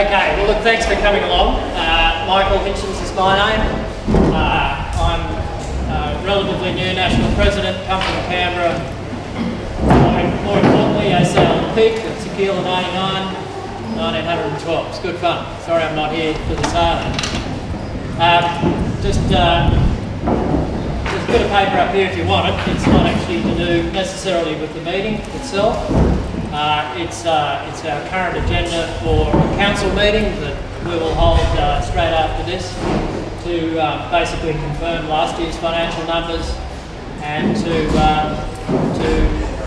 Okay, well look, thanks for coming along. Michael Hitchens is my name. I'm a relatively new national president, come from Canberra. More importantly, ASL Peak at Tequila 99, 1912. It's good fun. Sorry I'm not here for the sailing. Just a bit of paper up here if you want it. It's not actually to do necessarily with the meeting itself. It's our current agenda for a council meeting that we will hold straight after this to basically confirm last year's financial numbers and to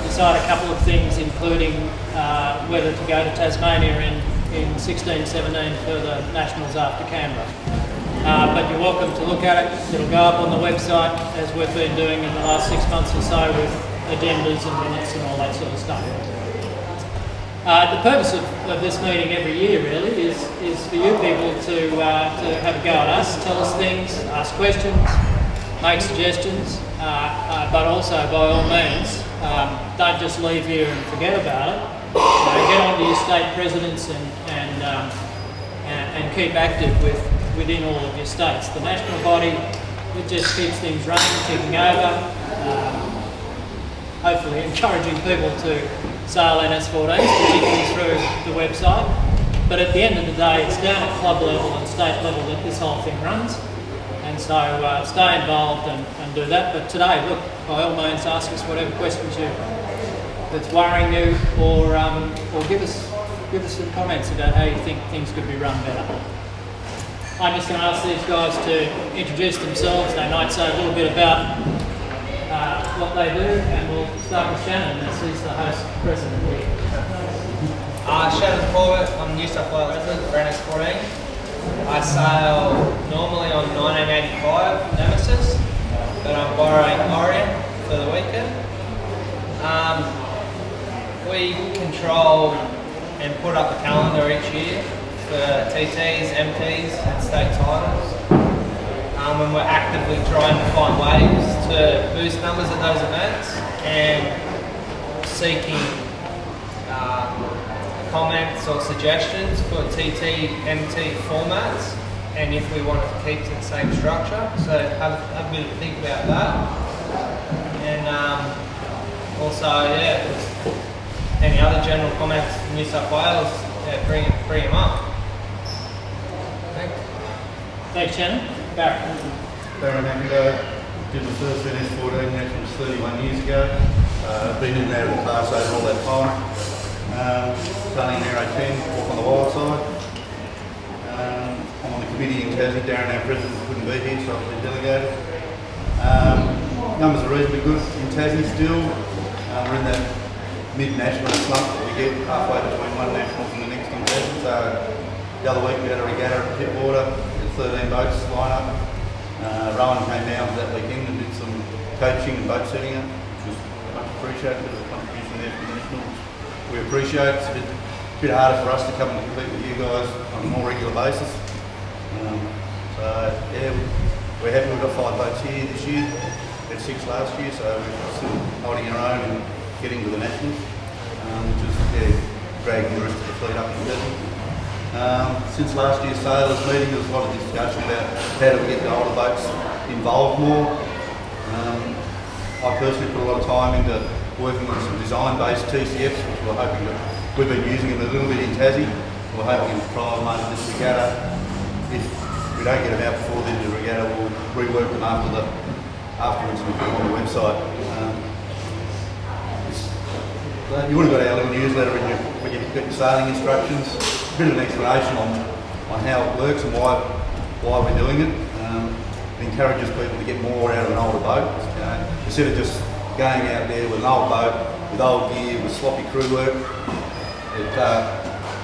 decide a couple of things, including whether to go to Tasmania in 16-17 for the Nationals after Canberra. But you're welcome to look at it. It'll go up on the website as we've been doing in the last 6 months or so with agendas and minutes and all that sort of stuff. The purpose of this meeting every year really is for you people to have a go at us, tell us things, ask questions, make suggestions, but also by all means don't just leave here and forget about it. Get on to your state presidents and keep active within all of your states. The national body, it just keeps things running, ticking over, hopefully encouraging people to sail NS14s, particularly through the website. But at the end of the day, it's down at club level and state level that this whole thing runs. And so stay involved and do that. But today, look, by all means, ask us whatever questions that's worrying you, or give us some comments about how you think things could be run better. I'm just going to ask these guys to introduce themselves. They might say a little bit about what they do, and we'll start with Shannon, as he's the host president here. Shannon Corbett, I'm New South Wales resident for NS14. I sail normally on 1985 Nemesis, but I'm borrowing Orient for the weekend. We control and put up a calendar each year for TTs, MTs and state titles. And we're actively trying to find ways to boost numbers at those events and seeking comments or suggestions for TT, MT formats, and if we want to keep to the same structure. So have a bit of a think about that. And also, yeah, any other general comments in New South Wales, yeah, bring them up. Thanks. Thanks, Shannon. Barry. Darren Ackendo, did the first NS14 Nationals 31 years ago. Been in and out of the class over all that time. Sailing in Aero 10, off on the wild side. I'm on the committee in Tassie. Darren, our president, couldn't be here, so I've been delegated. Numbers are reasonably good in Tassie still. We're in that mid-national slump that we get halfway between one national and the next in Tassie. So the other week we had a regatta at Pittwater. 13 boats line up. Rowan came down for that weekend and did some coaching and boat setting up, which was much appreciated. There was a contribution there from the Nationals. We appreciate it. It's a bit harder for us to come and compete with you guys on a more regular basis. So yeah, we're happy we've got 5 boats here this year. We had 6 last year, so we're still holding our own and getting to the Nationals, which is dragging the rest of the fleet up in Tassie. Since last year's sailors meeting, there was a lot of discussion about how do we get the older boats involved more. I personally put a lot of time into working on some design-based TCFs, which we've been using them a little bit in Tassie. We're hoping to trial them over this regatta. If we don't get them out before the end of the regatta, we'll rework them afterwards and put them on the website. You would have got our little newsletter when you get your sailing instructions. A bit of an explanation on how it works and why we're doing it. It encourages people to get more out of an older boat. Instead of just going out there with an old boat, with old gear, with sloppy crew work, it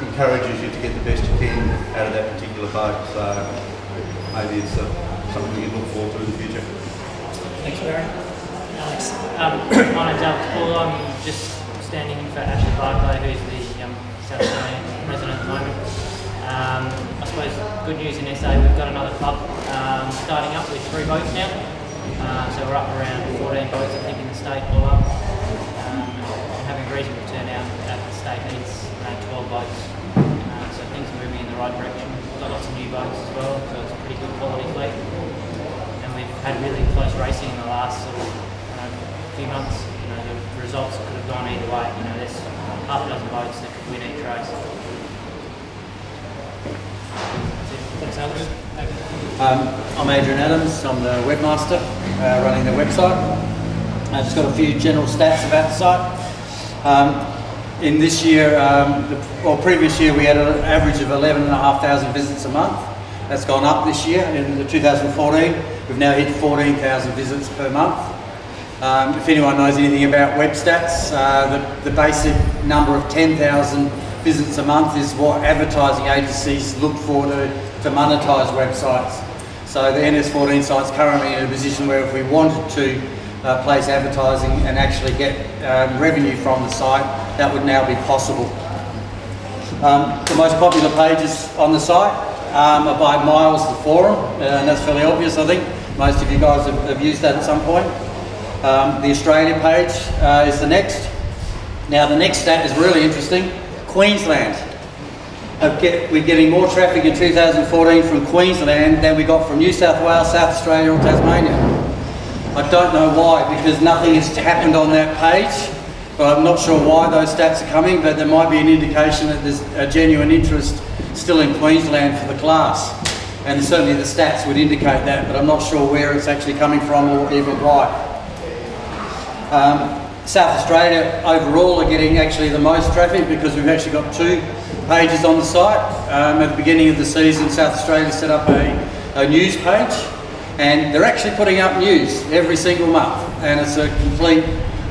encourages you to get the best you can out of that particular boat. So maybe it's something we can look forward to in the future. Thanks, Barry. Alex. My name's Alex Paul. I'm just standing in for Ashley Barclay, who's the South Australian president at the moment. I suppose good news in SA, we've got another club starting up with 3 boats now. So we're up around 14 boats, I think, in the state all up. And having a reasonable turnout at the state meets 12 boats. So things are moving in the right direction. We've got lots of new boats as well, so it's a pretty good quality fleet. And we've had really close racing in the last sort of few months. The results could have gone either way. There's half a dozen boats that could win each race. Thanks, Alex. I'm Adrian Adams. I'm the webmaster running the website. I've just got a few general stats about the site. In this year, previous year, we had an average of 11,500 visits a month. That's gone up this year. In 2014, we've now hit 14,000 visits per month. If anyone knows anything about web stats, the basic number of 10,000 visits a month is what advertising agencies look for to monetize websites. So the NS14 site's currently in a position where if we wanted to place advertising and actually get revenue from the site, that would now be possible. The most popular pages on the site are by miles the forum, and that's fairly obvious, I think. Most of you guys have used that at some point. The Australia page is the next. Now the next stat is really interesting. Queensland. We're getting more traffic in 2014 from Queensland than we got from New South Wales, South Australia or Tasmania. I don't know why, because nothing has happened on that page, but I'm not sure why those stats are coming, but there might be an indication that there's a genuine interest still in Queensland for the class. And certainly the stats would indicate that, but I'm not sure where it's actually coming from or even why. South Australia overall are getting actually the most traffic because we've actually got two pages on the site. At the beginning of the season, South Australia set up a news page, and they're actually putting up news every single month, and it's a complete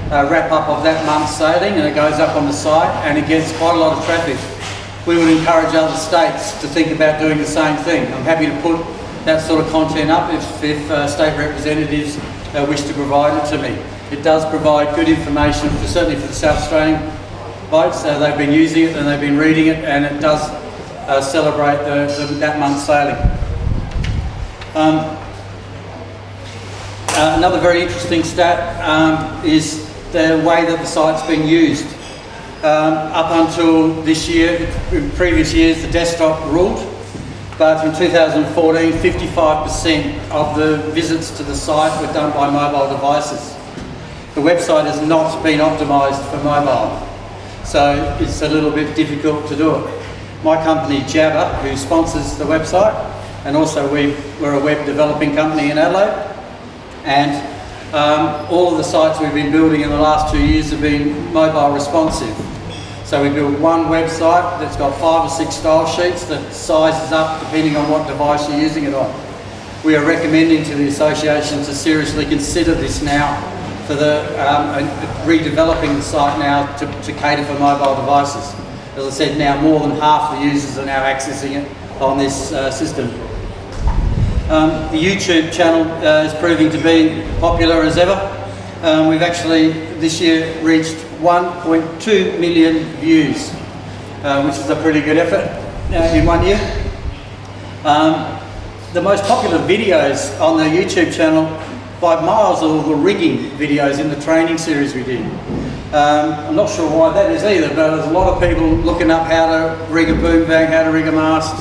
wrap up of that month's sailing, and it goes up on the site and it gets quite a lot of traffic. We would encourage other states to think about doing the same thing. I'm happy to put that sort of content up if state representatives wish to provide it to me. It does provide good information, certainly for the South Australian boats. They've been using it and they've been reading it, and it does celebrate that month's sailing. Another very interesting stat is the way that the site's been used. Up until this year, in previous years, the desktop ruled, but in 2014, 55% of the visits to the site were done by mobile devices. The website has not been optimised for mobile, so it's a little bit difficult to do it. My company, Jabba, who sponsors the website, and also we're a web developing company in Adelaide, and all of the sites we've been building in the last 2 years have been mobile responsive. So we built one website that's got 5 or 6 style sheets that sizes up depending on what device you're using it on. We are recommending to the association to seriously consider this now for the redeveloping the site now to cater for mobile devices. As I said, now more than half the users are now accessing it on this system. The YouTube channel is proving to be popular as ever. We've actually this year reached 1.2 million views, which is a pretty good effort in 1 year. The most popular videos on the YouTube channel by miles are all the rigging videos in the training series we did. I'm not sure why that is either, but there's a lot of people looking up how to rig a boom bag, how to rig a mast,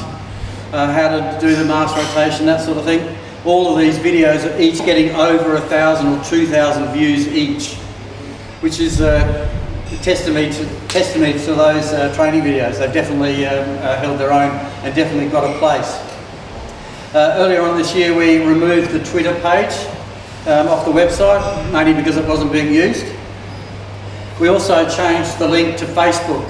how to do the mast rotation, that sort of thing. All of these videos are each getting over 1,000 or 2,000 views each, which is a testament to those training videos. They've definitely held their own and definitely got a place. Earlier on this year, we removed the Twitter page off the website, mainly because it wasn't being used. We also changed the link to Facebook.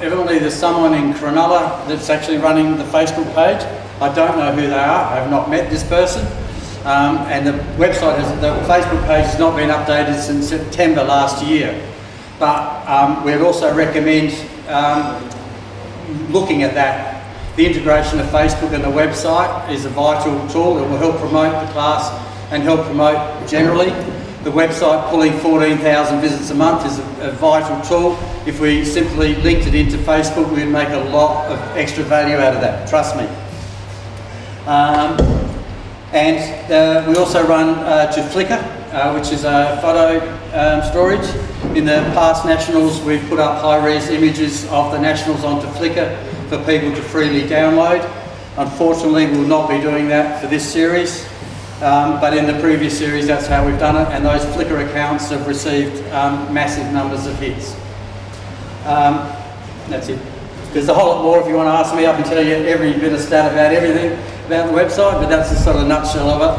Evidently there's someone in Cronulla that's actually running the Facebook page. I don't know who they are, I have not met this person. And the Facebook page has not been updated since September last year. But we'd also recommend looking at that. The integration of Facebook and the website is a vital tool. It will help promote the class and help promote generally. The website pulling 14,000 visits a month is a vital tool. If we simply linked it into Facebook, we'd make a lot of extra value out of that, trust me. And we also run to Flickr, which is a photo storage. In the past nationals, we've put up high-res images of the nationals onto Flickr for people to freely download. Unfortunately, we'll not be doing that for this series, but in the previous series, that's how we've done it, and those Flickr accounts have received massive numbers of hits. That's it. There's a whole lot more if you want to ask me. I can tell you every bit of stat about everything about the website, but that's the sort of nutshell of it.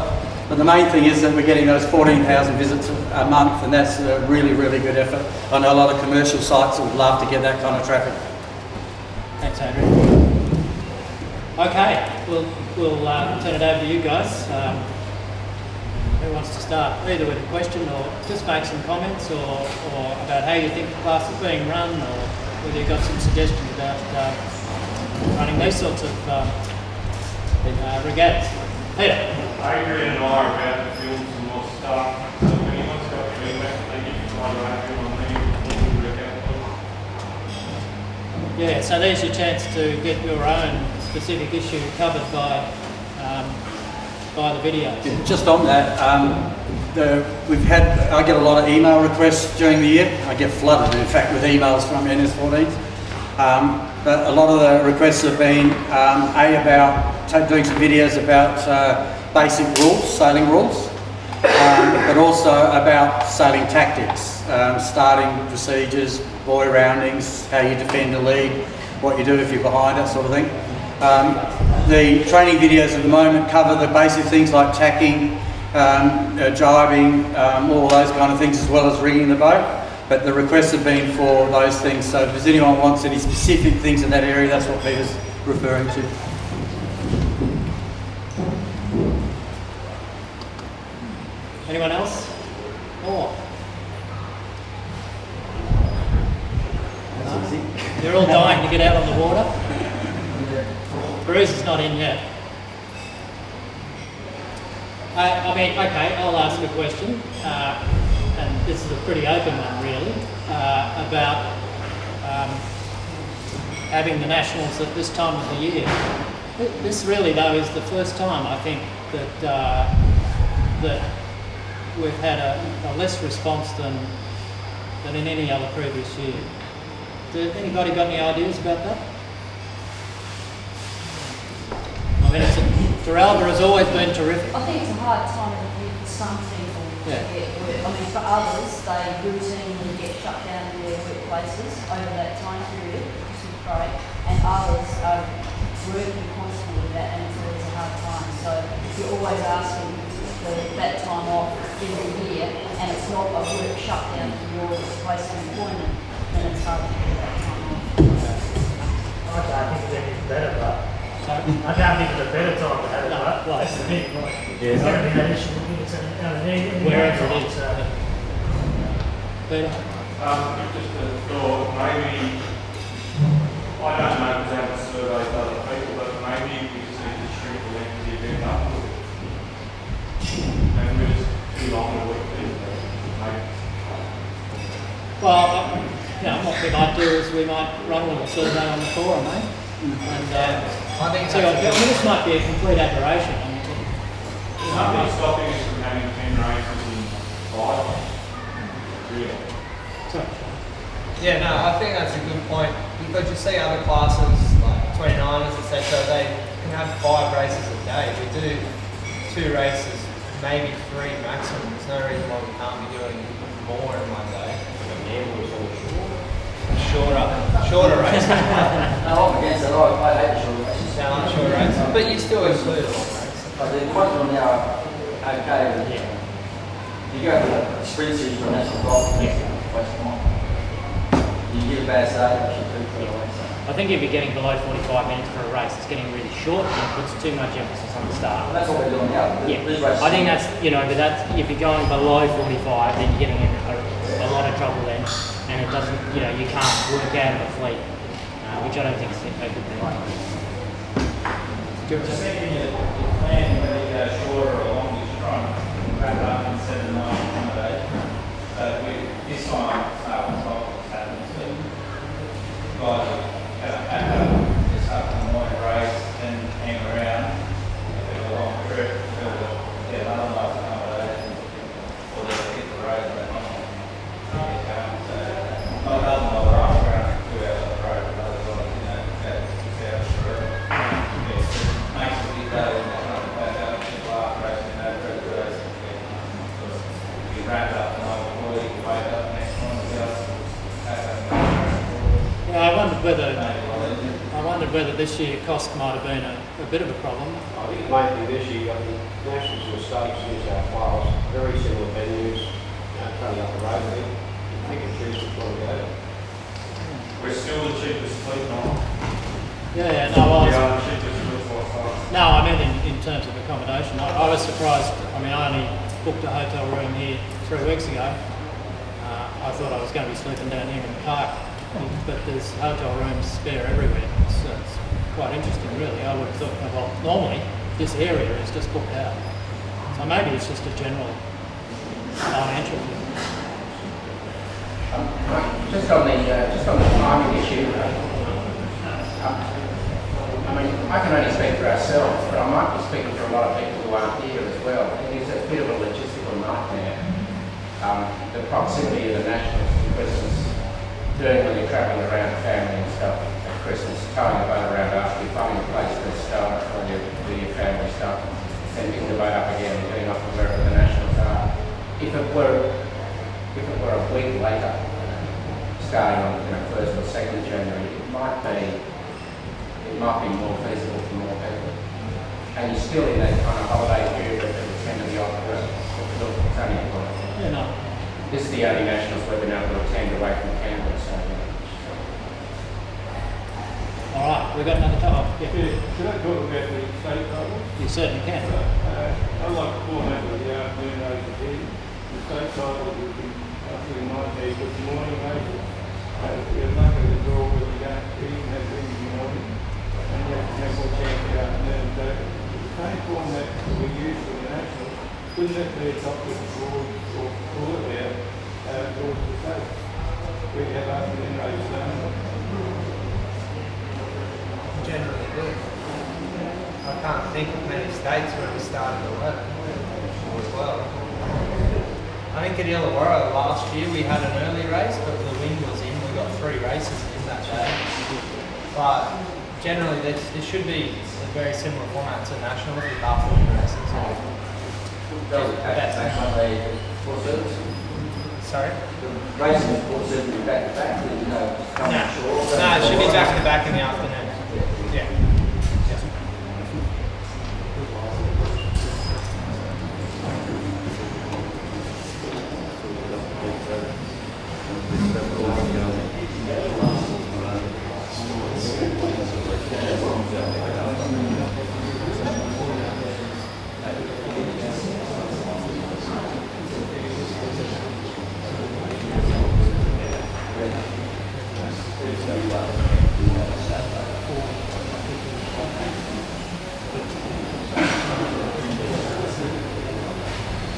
But the main thing is that we're getting those 14,000 visits a month, and that's a really, really good effort. I know a lot of commercial sites would love to get that kind of traffic. Thanks, Andrew. Okay, we'll turn it over to you guys. Who wants to start? Either with a question or just make some comments or about how you think the class is being run, or whether you've got some suggestions about running these sorts of regattas. Peter? Adrian and I are about to film some more stuff, so if anyone's got feedback, they can find Adrian on me, we'll work out. Yeah, so there's your chance to get your own specific issue covered by the videos. Just on that, I get a lot of email requests during the year. I get flooded, in fact, with emails from NS14. But a lot of the requests have been about doing some videos about basic rules, sailing rules, but also about sailing tactics, starting procedures, buoy roundings, how you defend a lead, what you do if you're behind, that sort of thing. The training videos at the moment cover the basic things like tacking, jibing, all those kind of things, as well as rigging the boat. But the requests have been for those things, so if there's anyone wants any specific things in that area, that's what Peter's referring to. Anyone else? Or? That's easy. They're all dying to get out on the water. Bruce is not in yet. I mean, okay, I'll ask a question, and this is a pretty open one really, about having the Nationals at this time of the year. This really though is the first time I think that we've had a less response than in any other previous year. Anybody got any ideas about that? I mean, Terralba has always been terrific. I think it's a hard time of the year for some people to get work. I mean, for others, they routinely get shut down in their workplaces over that time period, which is great, and others are working constantly with that, and it's always a hard time. So you're always asking for that time off every year, and it's not a work shutdown for your place of employment, then it's hard to get that time off. I can't think of anything better, but I can't think of a better time to have it, but that's the thing. It's going to be that issue Wherever it is. Peter? Just a thought, maybe, I don't know because I haven't surveyed other people, but maybe we just need to shrink the length of the event up. Maybe we're just too long a week these days. Well, what we might do is we might run a little survey on the forum, eh? And I think so this might be a complete aberration. Nothing stopping us from having 10 races in 5. Really. Sorry. Yeah, no, I think that's a good point, because you see other classes like 29ers, etc. They can have 5 races a day. We do 2 races, maybe 3 maximum. There's no reason why we can't be doing more in one day. Shorter races. No, I'm against it. I hate the short races. Sound like short races, but you still include long races. But the ones on now are okay. But you go to the sprint series for a national golf, waste of time. You get a bad start, you should do it away. I think if you're getting below 45 minutes for a race, it's getting really short and it puts too much emphasis on the start. And that's what we're doing now. Yeah, These races, I think that's, but that's, if you're going below 45, then you're getting in a lot of trouble then, and it doesn't, you can't work out of a fleet, which I don't think is a good thing. Just thinking that the plan, whether you go shorter or longer, is trying to wrap up in 7 to 9 accommodations. So this time, start with 12 what's happening. So guys are have just up in the morning race and hang around. If there's a long trip, they'll get another nice accommodation, or they'll hit the road back on. So not doesn't bother us around 2 hours on the road, but others like, wondered whether this year cost might have been a bit of a problem. I think mainly this year, the Nationals and States, New South Wales, very similar venues, coming up the road there. You pick and choose which one to go to. We're still the cheapest fleet now. Yeah, no, I We was, are the cheapest fleet by far. no, I meant in terms of accommodation. I was surprised. I mean, I only booked a hotel room here 3 weeks ago. I thought I was going to be sleeping down here in the park, but there's hotel rooms spare everywhere. It's quite interesting, really. I would have thought, well, normally this area is just booked out. So maybe it's just a general financial thing. Just on the timing issue, I mean, I can only speak for ourselves, but I might be speaking for a lot of people who aren't here as well. It is a bit of a logistical nightmare. The proximity of the Nationals to Christmas, doing when you're travelling around family and stuff at Christmas, towing the boat around after you finding a place to start when you do your family stuff, then picking the boat up again and getting off to wherever the Nationals are. If it were a week later, starting on 1st or 2nd of January, it might be more feasible for more people. And you're still in that kind of holiday period where people tend to be off work. It's only a point. Yeah, no. This is the only Nationals we've been able to attend away from Canberra, so All right, we've got another topic. Yeah. Can I talk about the state title? You certainly can. I like the format of the afternoon AGM. The state title would be roughly 90 good morning races. We're lucky at the door where we don't even have things in the morning. And you have more chance of afternoon. So the same format that we use for the Nationals, couldn't that be adopted or pull it out towards the state? We have afternoon races only. Generally good. I can't think of many states where we started 11 as well. I think at Illawarra last year we had an early race, but the wind was in. We got 3 races in that day. But generally, there should be a very similar format to Nationals with afternoon races. Sorry? Racing sports should be back to back, you know, coming short. No, it should be back to back in the afternoon. Yeah.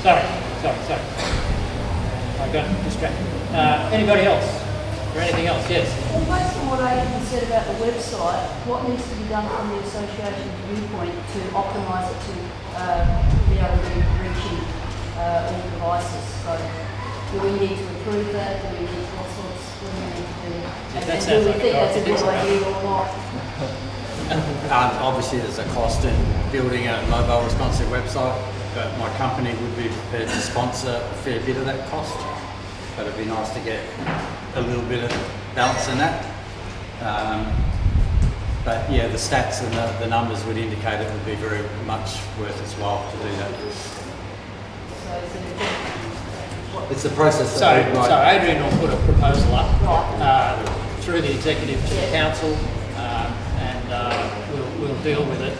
Sorry. I got distracted. Anybody else? Or anything else? Yes. Well, based on what Adrian said about the website, what needs to be done from the association's viewpoint to optimise it to be able to be reaching all devices? So, do we need to improve that? Do we need all sorts? What do we need to do? And that do sounds we like think a that's a good contradiction. idea or not? Obviously, there's a cost in building a mobile responsive website, but my company would be prepared to sponsor a fair bit of that cost. But it'd be nice to get a little bit of balance in that. But yeah, the stats and the numbers would indicate it would be very much worth its while to do that. So, is it It's the process So, that we'd like. so Adrian will put a proposal up Right. through the executive to the council, and we'll deal with it.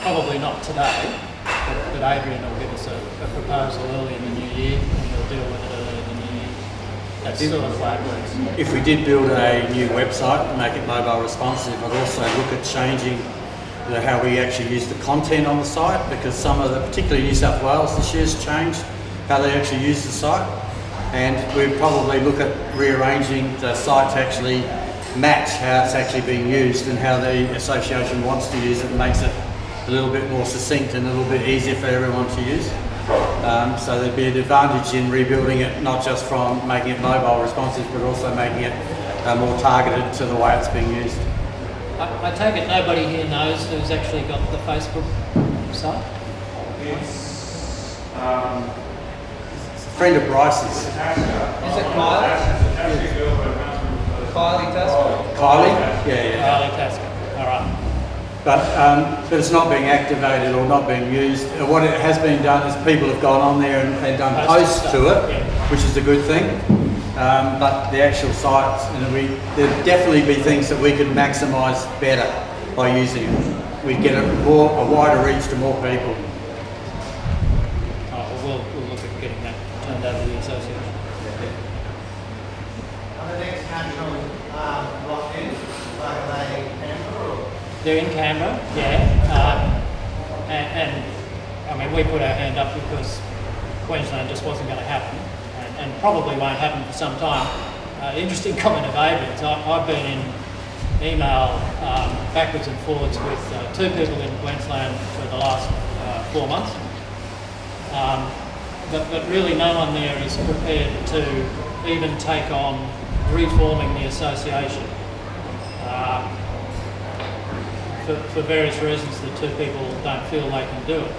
Probably not today, but Adrian will give us a proposal early in the new year, and we'll deal with it early in the new year. That's sort of the way it works. If we did build a new website and make it mobile responsive, I'd also look at changing how we actually use the content on the site, because some of the, particularly New South Wales this year's changed how they actually use the site, and we'd probably look at rearranging the site to actually match how it's actually being used and how the association wants to use it, and makes it a little bit more succinct and a little bit easier for everyone to use. So there'd be an advantage in rebuilding it, not just from making it mobile responsive, but also making it more targeted to the way it's being used. I take it nobody here knows who's actually got the Facebook site? It's A friend of Bryce's. Is it Kylie? Kylie Tasker? Kylie? Yeah. Riley Tasker. All right. But it's not being activated or not being used. What it has been done is people have gone on there and done posts to it, which is a good thing. But the actual sites, there'd definitely be things that we could maximise better by using it. We'd get a wider reach to more people. We'll look at getting that turned over to the association. Are the next national locked in? Like are they in Canberra or? They're in Canberra, yeah. And I mean, we put our hand up because Queensland just wasn't going to happen and probably won't happen for some time. Interesting comment of Adrian's. I've been in email backwards and forwards with 2 people in Queensland for the last 4 months. But really no one there is prepared to even take on reforming the association. For various reasons, the 2 people don't feel they can do it.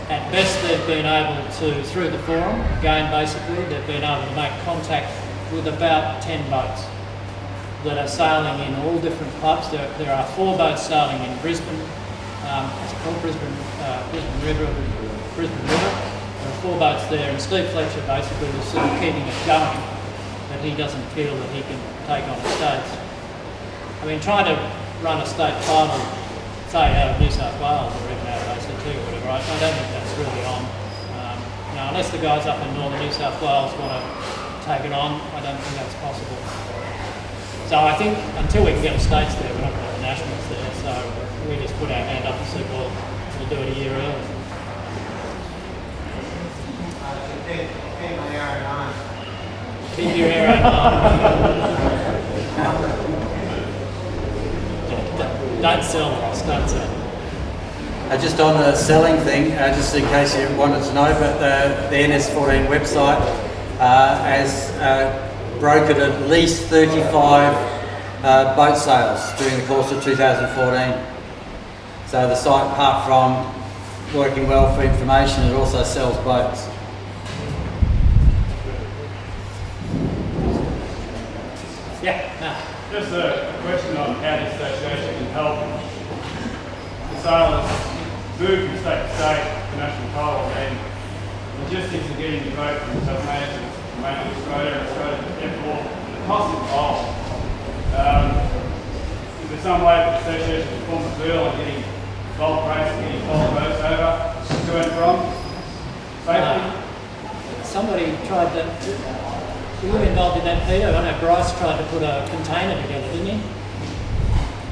At best, they've been able to, through the forum, again basically, they've been able to make contact with about 10 boats that are sailing in all different clubs. There are 4 boats sailing in Brisbane, it's called Brisbane River. There are 4 boats there, and Steve Fletcher basically was sort of keeping it going, but he doesn't feel that he can take on the states. I mean, trying to run a state final, say out of New South Wales or even out of ACT or whatever, I don't think that's really on. Unless the guys up in northern New South Wales want to take it on, I don't think that's possible. So I think until we can get the states there, we're not going to have the nationals there, so we just put our hand up and said, well, we'll do it a year early. Keep my arrow on. Keep your arrow on. Don't sell, Ross, don't sell. Just on the selling thing, just in case you wanted to know, but the NS14 website has brokered at least 35 boat sales during the course of 2014. So the site, apart from working well for information, it also sells boats. Yeah, no. Just a question on how the association can help the sailors move from state to state to national titles and logistics of getting the boat from Tasmania to mainland Australia and Australia to F4, and the cost involved. Is there some way that the association can form a deal on getting bulk rates and getting bulk boats over to and from safely? Somebody tried to. Were you involved in that, Peter? I know Bryce tried to put a container together, didn't he?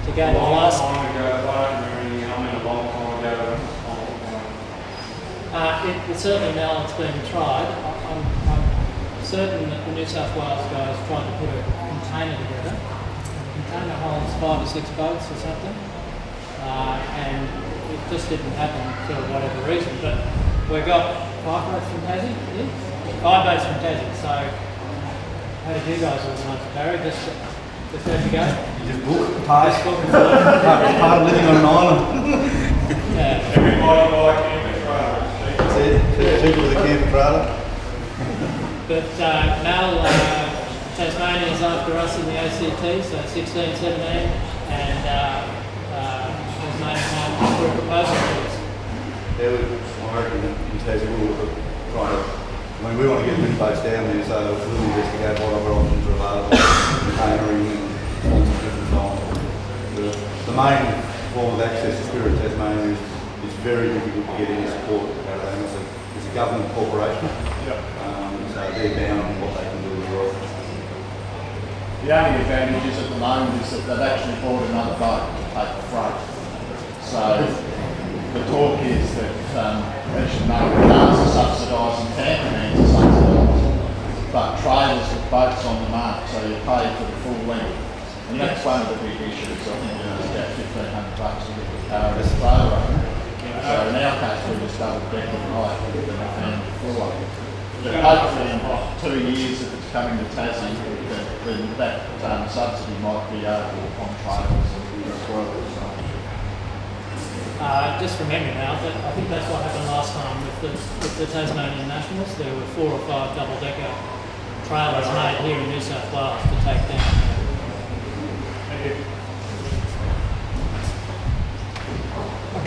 To go to the last. A long time ago, I don't remember anything. I mean, a long time ago. It's certainly now it's been tried. I'm certain that the New South Wales guys tried to put a container together. The container holds 5 or 6 boats or something, and it just didn't happen for whatever reason. But we've got 5 boats from Tassie, yeah? 5 boats from Tassie. So. How did you guys organise it, Barry? Just how'd you go? You just book, pass. Part of living on an island. Yeah. Everybody like camper trailer. That's it. Cheaper with a camper trailer. But Mal, Tasmania is after us in the ACT, so 16, 17, and Tasmania came for a proposal to us. Yeah, I reckon in Tassie we were trying to. I mean, we want to get many boats down there, so we'll investigate what other options are available, containering and different times. The main form of access to Spirit Tasmania is very difficult to get any support out of them. It's a government corporation, so they're bound on what they can do as well. The only advantage is at the moment is that they've actually bought another boat to take the freight. So the talk is that, as you know, cars are subsidised and campervans are subsidised, but trailers with boats on the mark, so you pay for the full length. And that's one of the big issues. I think it's about $1,500 to get the car as a trailer. So in our case, we just double deck and high than a family floor. But hopefully in 2 years, if it's coming to Tassie, then that subsidy might be able on trailers as well. So. Just from memory now, but I think that's what happened last time with the Tasmanian Nationals. There were 4 or 5 double-decker trailers made here in New South Wales to take down. Thank you.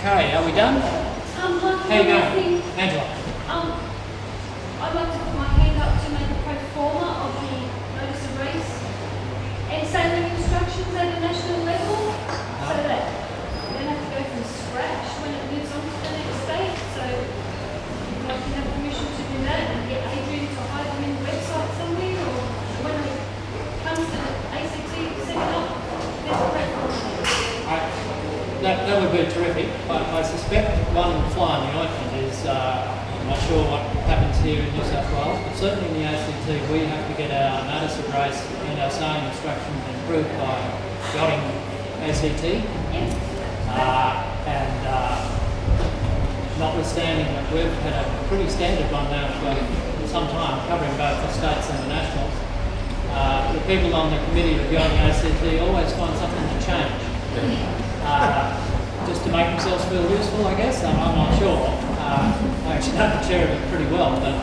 Okay, are we done? How you going, Angela? I'd like to put my hand up to make a pro forma of the notice of race and sailing instructions at a national level, so that we don't have to go from scratch when it moves on to the next state. So if I can have permission to do that and get Adrian to hide them in the website somewhere, or when it comes to ACT setting up, there's a pro forma. That would be terrific. I suspect one fly in the ointment is, I'm not sure what happens here in New South Wales, but certainly in the ACT we have to get our notice of race and our sailing instructions improved by yachting ACT. Notwithstanding that we've had a pretty standard one now for some time, covering both the states and the nationals, the people on the committee of yachting ACT always find something to change. Just to make themselves feel useful, I guess. I'm not sure. I actually know the chair of it pretty well, but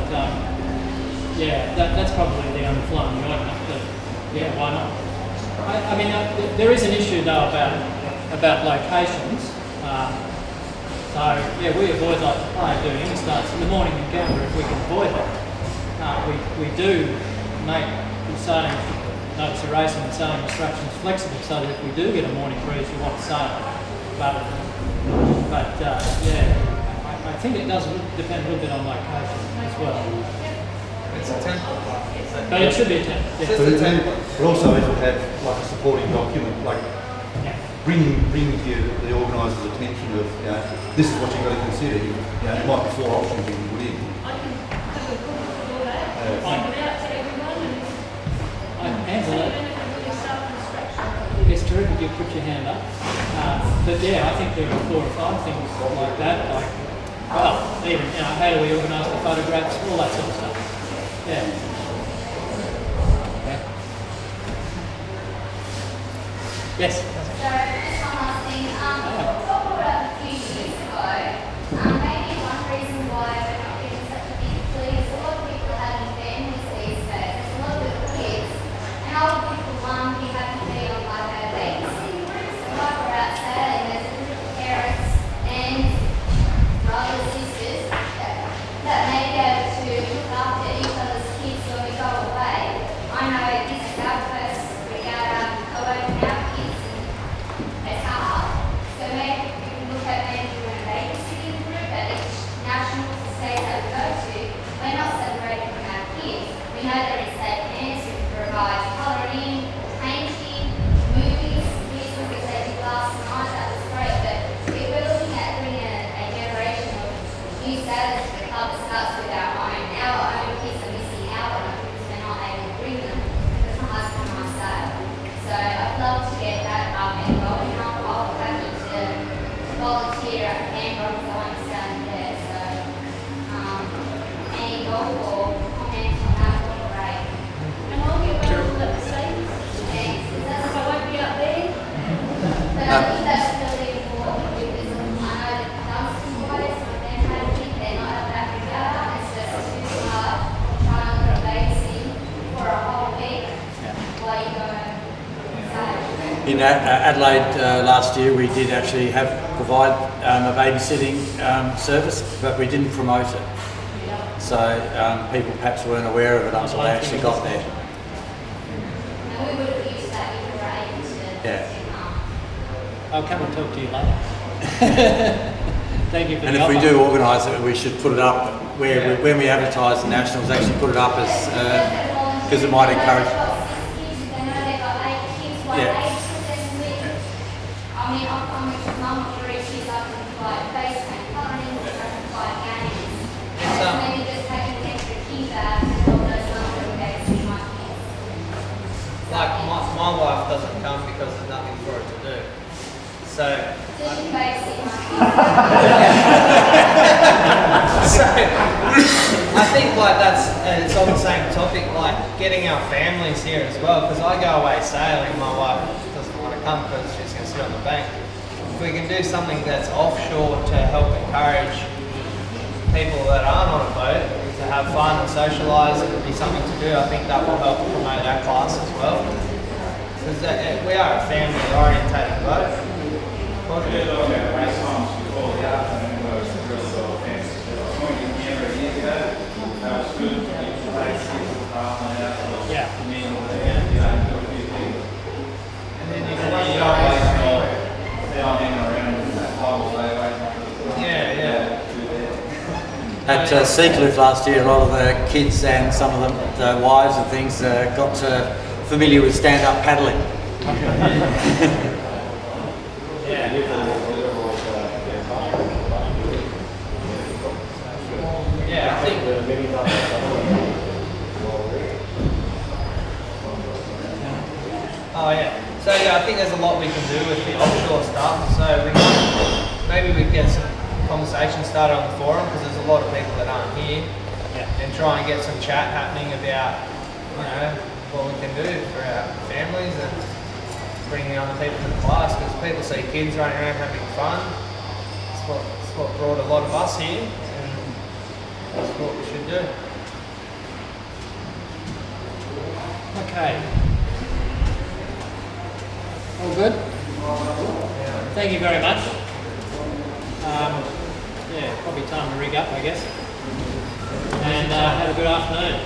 yeah, that's probably the only fly in the ointment. But yeah, why not? I mean, there is an issue though about locations. So yeah, we avoid like the player doing any starts in the morning in Canberra if we can avoid it. We do make the sailing notice of racing and sailing instructions flexible so that if we do get a morning breeze, we want to sail. But yeah, I think it does depend a little bit on location as well. It's a template. But it should be a template. Yeah. But also if it had like a supporting document, like bring to the organiser's attention of, this is what you've got to consider. It might be 4 options you can put in. I can have a good look at all that, send it out to everyone, and Angela, really start from scratch. it's terrific you put your hand up. But yeah, I think there are 4 or 5 things like that. Like, well, even how do we organise the photographs, all that sort of stuff. Yeah. Yes. So, just one last thing. What brought up a few years ago, maybe one reason why we're not getting such a big fleet is a lot of people are having families these days. There's a lot of little kids. And older people, be happy to be on like a babysitting group. So while we're out sailing, there's a group of parents and brothers, sisters that may be able to look after each other's kids when we go away. I know this is our first regatta away from our kids, and it's hard. So maybe we can look at maybe doing a babysitting group at each national state that we go to. We're not separated from our kids. We know they're in safe hands. We provide colouring, painting, movies. These were things they did last night. That was great. But if we're looking at bringing a generation of new sailors to the club that starts with our own kids are missing out on it because we're not able to bring them because my husband and I sail. So I'd love to get that up and going. I'll be happy to volunteer at Canberra because I understand there. So any goal or comments on that would be great. And I'll get one of the States. Thanks. Because I won't be up there. But I think that's really important because I know that dumpster boys, when they're having, they're not at that regatta. It's just too hard trying to put a base in for a whole week while you go and sail. In Adelaide last year, we did actually provide a babysitting service, but we didn't promote it. So people perhaps weren't aware of it until they actually got there. And we would have used that if we were able to. Yeah. I'll come and talk to you later. Thank you for And the if we offer. do organise it, we should put it up where when we advertise the nationals, actually put it up as because it might encourage. Yeah. I mean, I'm a mum of 3 kids. I can provide face paint, colouring, I can provide games. Maybe just taking an extra key bag and all those other bags to my kids. Like my wife doesn't come because there's nothing for her to do. So Just in basic So I think like it's on the same topic, like getting our families here as well. Because I go away sailing, my wife doesn't want to come because she's going to sit on the bank. If we can do something that's offshore to help encourage people that aren't on a boat to have fun and socialise and be something to do, I think that will help promote our class as well. Because we are a family orientated boat. Race times before At Seacliff last year, a lot of the kids and some of the wives and things got familiar with stand-up paddling. Yeah, I think. Oh yeah. So yeah, I think there's a lot we can do with the offshore stuff. So maybe we get some conversation started on the forum because there's a lot of people that aren't here, and try and get some chat happening about what we can do for our families and bringing other people to the class because people see kids running around having fun. It's what brought a lot of us here, and that's what we should do. Okay. All good? Thank you very much. Yeah, probably time to rig up, I guess. And have a good afternoon.